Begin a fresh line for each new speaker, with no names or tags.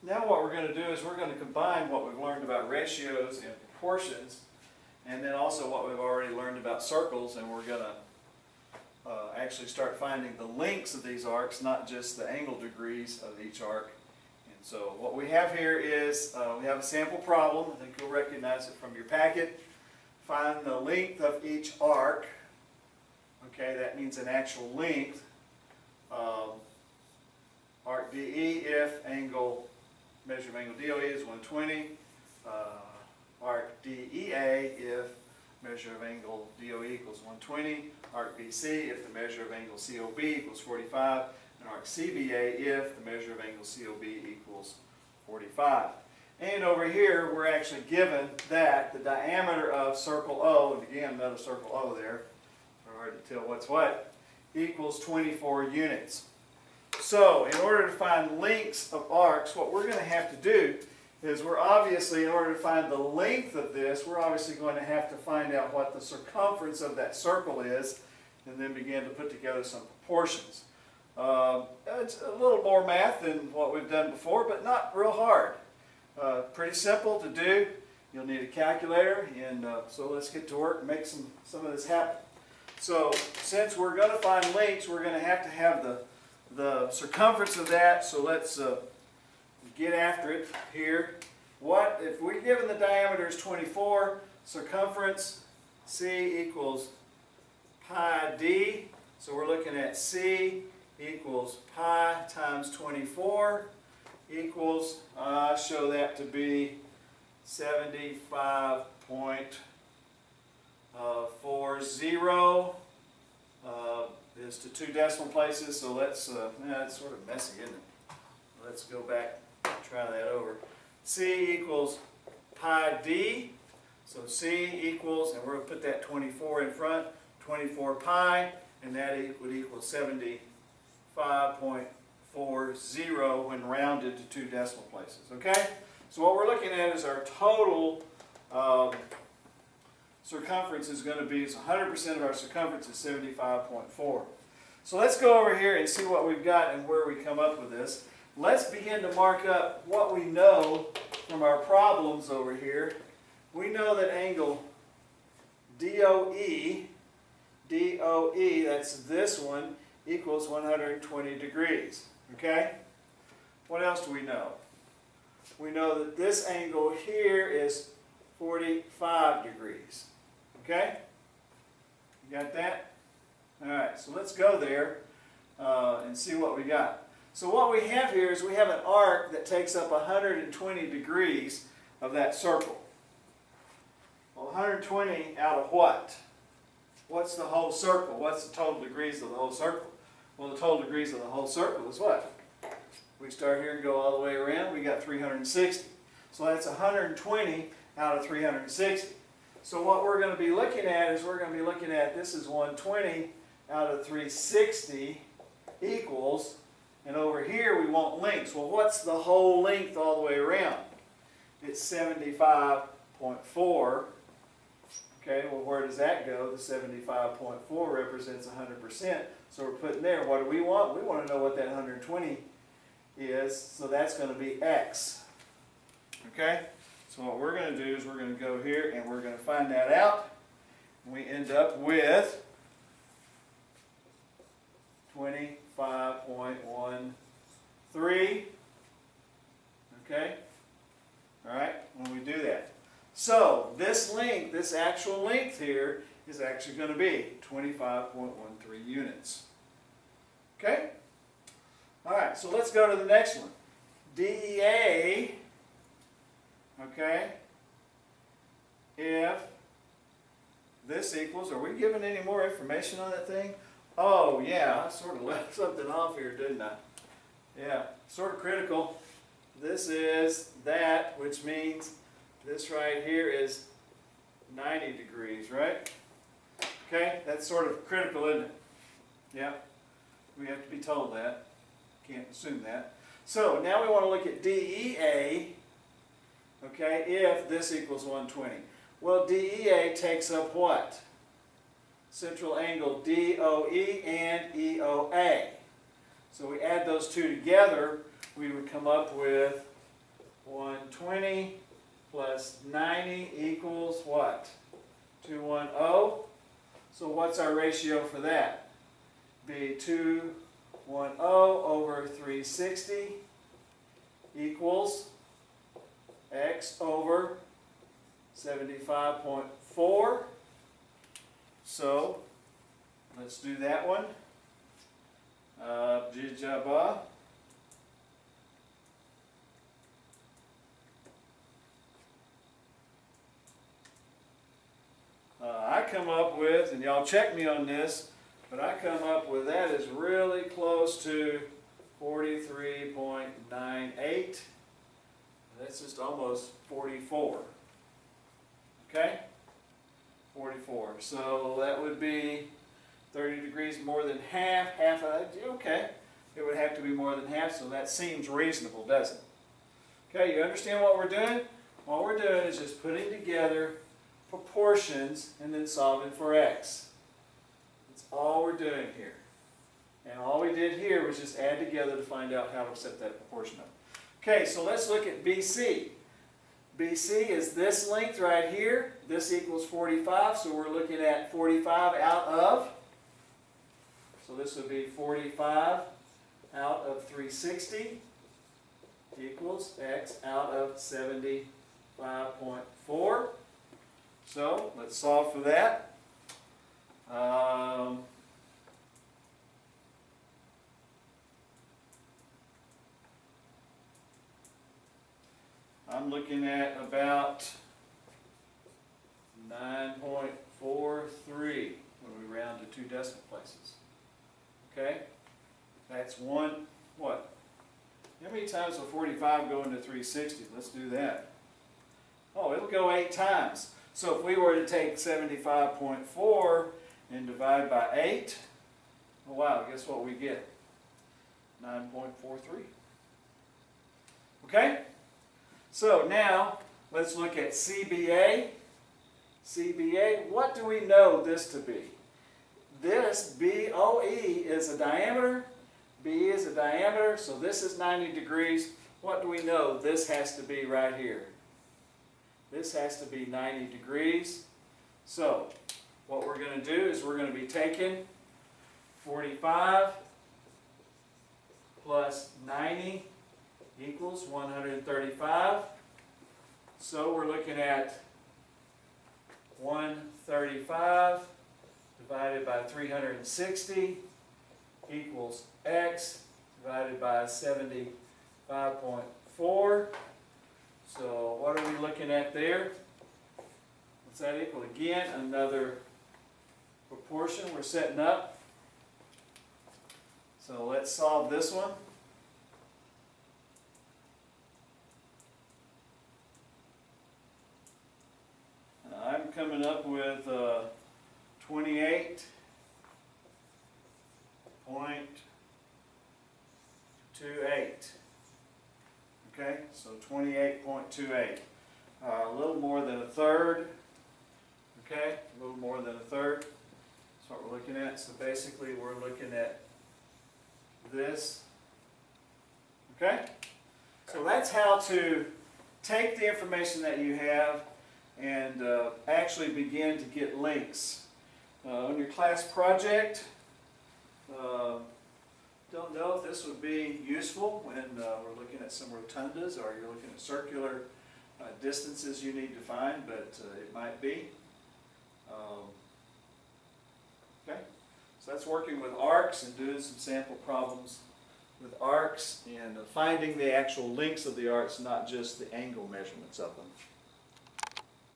Now what we're going to do is we're going to combine what we've learned about ratios and proportions, and then also what we've already learned about circles, and we're going to actually start finding the lengths of these arcs, not just the angle degrees of each arc. And so what we have here is we have a sample problem. I think you'll recognize it from your packet. Find the length of each arc. Okay, that means an actual length. Arc DE if measure of angle DOE is 120. Arc DEA if measure of angle DOE equals 120. Arc BC if the measure of angle COB equals 45. And arc CBA if the measure of angle COB equals 45. And over here we're actually given that the diameter of circle O, and again another circle O there, it's hard to tell what's what, equals 24 units. So in order to find lengths of arcs, what we're going to have to do is we're obviously, in order to find the length of this, we're obviously going to have to find out what the circumference of that circle is, and then begin to put together some proportions. It's a little more math than what we've done before, but not real hard. Pretty simple to do. You'll need a calculator, and so let's get to work and make some of this happen. So since we're going to find lengths, we're going to have the circumference of that, so let's get after it here. What if we're given the diameter is 24, circumference C equals pi d, so we're looking at C equals pi times 24 equals, show that to be 75.40. Is to 2 decimal places, so let's, it's sort of messy, isn't it? Let's go back and try that over. C equals pi d, so C equals, and we're going to put that 24 in front, 24 pi, and that would equal 75.40 when rounded to 2 decimal places, okay? So what we're looking at is our total circumference is going to be, 100% of our circumference is 75.4. So let's go over here and see what we've got and where we come up with this. Let's begin to mark up what we know from our problems over here. We know that angle DOE, that's this one, equals 120 degrees. Okay? What else do we know? We know that this angle here is 45 degrees. Okay? You got that? Alright, so let's go there and see what we got. So what we have here is we have an arc that takes up 120 degrees of that circle. Well, 120 out of what? What's the whole circle? What's the total degrees of the whole circle? Well, the total degrees of the whole circle is what? We start here and go all the way around, we got 360. So that's 120 out of 360. So what we're going to be looking at is this is 120 out of 360 equals, and over here we want lengths. Well, what's the whole length all the way around? It's 75.4. Okay, well where does that go? The 75.4 represents 100%. So we're putting there, what do we want? We want to know what that 120 is, so that's going to be x. Okay? So what we're going to do is we're going to go here and we're going to find that out. And we end up with 25.13. Okay? Alright, when we do that. So this length, this actual length here, is actually going to be 25.13 units. Okay? Alright, so let's go to the next one. DEA, okay, if this equals, are we given any more information on that thing? Oh yeah, I sort of left something off here, didn't I? Yeah, sort of critical. This is that, which means this right here is 90 degrees, right? Okay, that's sort of critical, isn't it? Yeah, we have to be told that. Can't assume that. So now we want to look at DEA, okay, if this equals 120. Well, DEA takes up what? Central angle DOE and EOA. So we add those two together, we would come up with 120 plus 90 equals what? 210. So what's our ratio for that? Be 210 over 360 equals x over 75.4. So let's do that one. Jijaba. I come up with, and y'all check me on this, but I come up with that is really close to 43.98. That's just almost 44. Okay? 44. So that would be 30 degrees more than half. Half of that, okay. It would have to be more than half, so that seems reasonable, doesn't it? Okay, you understand what we're doing? What we're doing is just putting together proportions and then solving for x. That's all we're doing here. And all we did here was just add together to find out how to set that proportion up. Okay, so let's look at BC. BC is this length right here. This equals 45, so we're looking at 45 out of. So this would be 45 out of 360 equals x out of 75.4. So let's solve for that. I'm looking at about 9.43 when we round to 2 decimal places. Okay? That's one, what? How many times will 45 go into 360? Let's do that. Oh, it'll go 8 times. So if we were to take 75.4 and divide by 8, oh wow, guess what we get? 9.43. Okay? So now, let's look at CBA. CBA, what do we know this to be? This, BOE, is a diameter. B is a diameter, so this is 90 degrees. What do we know? This has to be right here. This has to be 90 degrees. So, what we're going to do is we're going to be taking 45 plus 90 equals 135. So we're looking at 135 divided by 360 equals x divided by 75.4. So what are we looking at there? What's that equal? Again, another proportion we're setting up. So let's solve this one. I'm coming up with 28.28. Okay, so 28.28. A little more than a third. Okay, a little more than a third. That's what we're looking at. So basically we're looking at this. Okay? So that's how to take the information that you have and actually begin to get links. On your class project, don't know if this would be useful when we're looking at some rotundas or you're looking at circular distances you need to find, but it might be. Okay, so that's working with arcs and doing some sample problems with arcs and finding the actual lengths of the arcs, not just the angle measurements of them.